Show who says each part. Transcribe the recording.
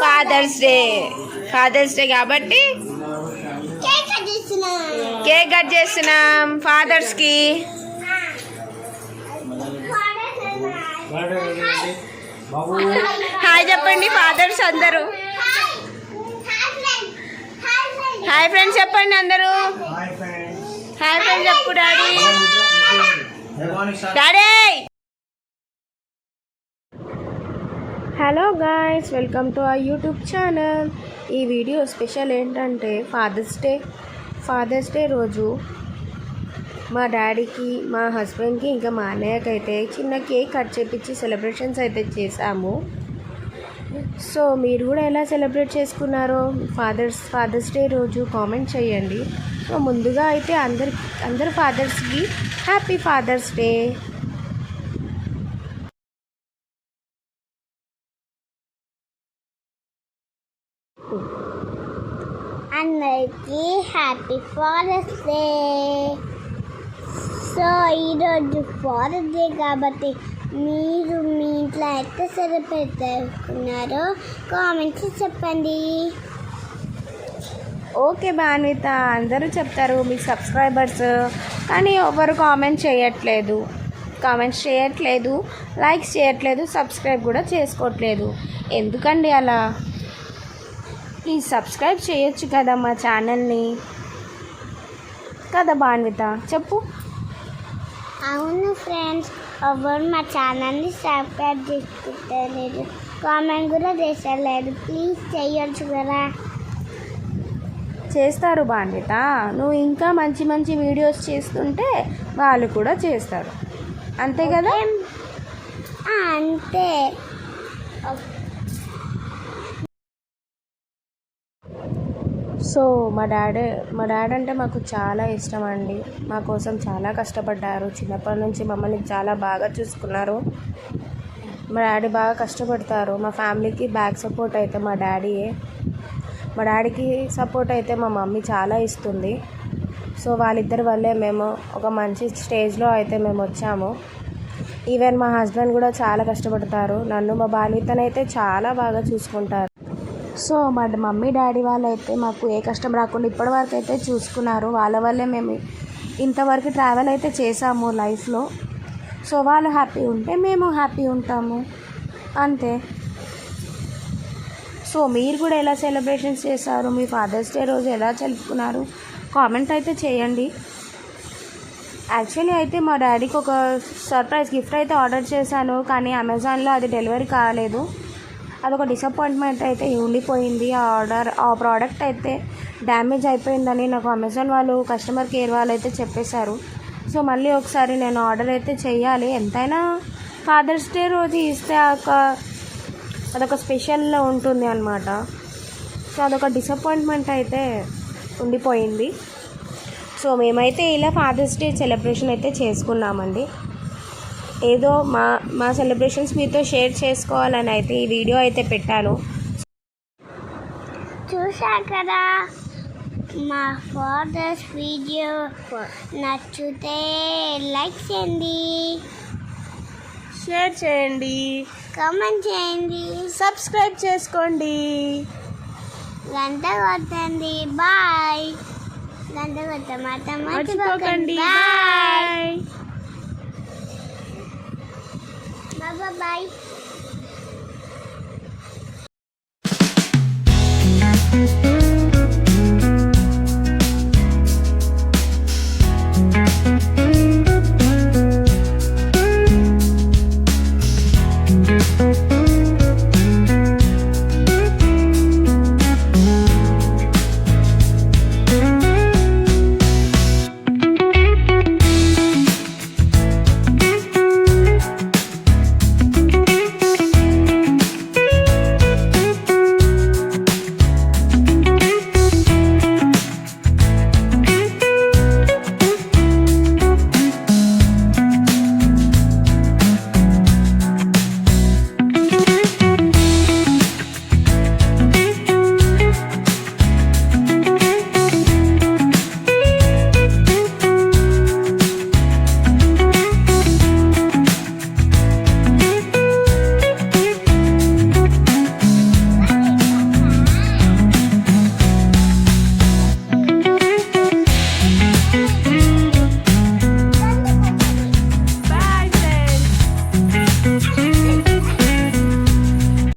Speaker 1: Fathers day కాబట్టి cake cut చేస్తున్నాం fathers కి. హాయ్ చెప్పండి ఫాదర్స్ అందరూ. హాయ్ ఫ్రెండ్స్ చెప్పండి అందరూ. హాయ్ ఫ్రెండ్స్ చెప్పు daddy. Daddy. Hello guys, welcome to our YouTube channel. ఈ వీడియో స్పెషల్ ఏంటంటే ఫాదర్స్ డే రోజు మా డాడీకి, మా హస్బెండ్కి, ఇంకా మా అన్నయ్యకి అయితే చిన్న కేక్ కట్ చేపించి సెలబ్రేషన్స్ అయితే చేశాము. సో మీరు కూడా ఎలా సెలబ్రేట్ చేసుకున్నారో ఫాదర్స్ డే రోజు కామెంట్ చేయండి. సో ముందుగా అయితే అందరు ఫాదర్స్కి హ్యాపీ ఫాదర్స్ డే.
Speaker 2: అందరికీ హ్యాపీ ఫాదర్స్ డే. సో ఈరోజు ఫాదర్స్ డే కాబట్టి మీరు మీ ఇంట్లో ఎంత సెలబ్రేట్ చేసుకున్నారో కామెంట్స్ చెప్పండి.
Speaker 1: ఓకే భాన్విత, అందరూ చెప్తారు మీకు సబ్స్క్రైబర్స్, కానీ ఎవరు కామెంట్స్ చేయట్లేదు, లైక్స్ చేయట్లేదు, సబ్స్క్రైబ్ కూడా చేసుకోవట్లేదు. ఎందుకండి అలా? ప్లీజ్ సబ్స్క్రైబ్ చేయొచ్చు కదా మా ఛానల్ని, కదా భాన్విత చెప్పు.
Speaker 2: అవును ఫ్రెండ్స్, ఎవరు మా ఛానల్ని సబ్స్క్రైబ్ చేసుకుంటలేదు, కామెంట్ కూడా చేస్తలేదు. ప్లీజ్ చేయొచ్చు కదా.
Speaker 1: చేస్తారు భాన్విత, నువ్వు ఇంకా మంచి మంచి వీడియోస్ చేస్తుంటే వాళ్ళు కూడా చేస్తారు, అంతే కదా?
Speaker 2: అంతే.
Speaker 1: సో మా డాడీ అంటే మాకు చాలా ఇష్టం అండి. మా కోసం చాలా కష్టపడ్డారు. చిన్నప్పటి నుంచి మమ్మల్ని చాలా బాగా చూసుకున్నారు. మా డాడీ బాగా కష్టపడతారు. మా ఫ్యామిలీకి బ్యాక్ సపోర్ట్ అయితే మా డాడీయే. మా డాడీకి సపోర్ట్ అయితే మా మమ్మీ చాలా ఇస్తుంది. సో వాళ్ళిద్దరి వల్లే మేము ఒక మంచి స్టేజ్లో అయితే మేము వచ్చాము. ఈవెన్ మా హస్బెండ్ కూడా చాలా కష్టపడతారు. నన్ను, మా బాలితనైతే చాలా బాగా చూసుకుంటారు. సో మా మమ్మీ డాడీ వాళ్ళు అయితే మాకు ఏ కష్టం రాకుండా ఇప్పటివరకు అయితే చూసుకున్నారు. వాళ్ళ వల్లే మేము ఇంతవరకు ట్రావెల్ అయితే చేసాము లైఫ్లో. సో వాళ్ళు హ్యాపీ ఉంటే మేము హ్యాపీ ఉంటాము, అంతే. సో మీరు కూడా ఎలా సెలబ్రేషన్స్ చేశారు, మీ ఫాదర్స్ డే రోజు ఎలా జరుపుకున్నారు కామెంట్ అయితే చేయండి. యాక్చువల్లీ అయితే మా డాడీకి ఒక సర్ప్రైజ్ గిఫ్ట్ అయితే ఆర్డర్ చేశాను, కానీ అమెజాన్లో అది డెలివరీ కాలేదు. అదొక డిసప్పాయింట్మెంట్ అయితే ఉండిపోయింది. ఆ ప్రోడక్ట్ అయితే డ్యామేజ్ అయిపోయిందని నాకు అమెజాన్ వాళ్ళు కస్టమర్ కేర్ వాళ్ళు అయితే చెప్పేశారు. సో మళ్ళీ ఒకసారి నేను ఆర్డర్ అయితే చేయాలి. ఎంతైనా ఫాదర్స్ డే రోజు ఇస్తే అదొక స్పెషల్లో ఉంటుంది అన్నమాట. సో అదొక డిసప్పాయింట్మెంట్ అయితే ఉండిపోయింది. సో మేమైతే ఇలా ఫాదర్స్ డే సెలబ్రేషన్ అయితే చేసుకున్నామండి. ఏదో మా సెలబ్రేషన్స్ మీతో షేర్ చేసుకోవాలని అయితే ఈ వీడియో అయితే పెట్టాను.
Speaker 2: చూసారు కదా, మా ఫాదర్స్ వీడియో నచ్చితే లైక్ చేయండి,
Speaker 1: షేర్ చేయండి,
Speaker 2: కామెంట్ చేయండి,
Speaker 1: సబ్స్క్రైబ్ చేసుకోండి,
Speaker 2: గంట కొట్టండి. బాయ్. గంట కొట్టమాటం
Speaker 1: మర్చిపోకండి.
Speaker 2: బాయ్. Bye.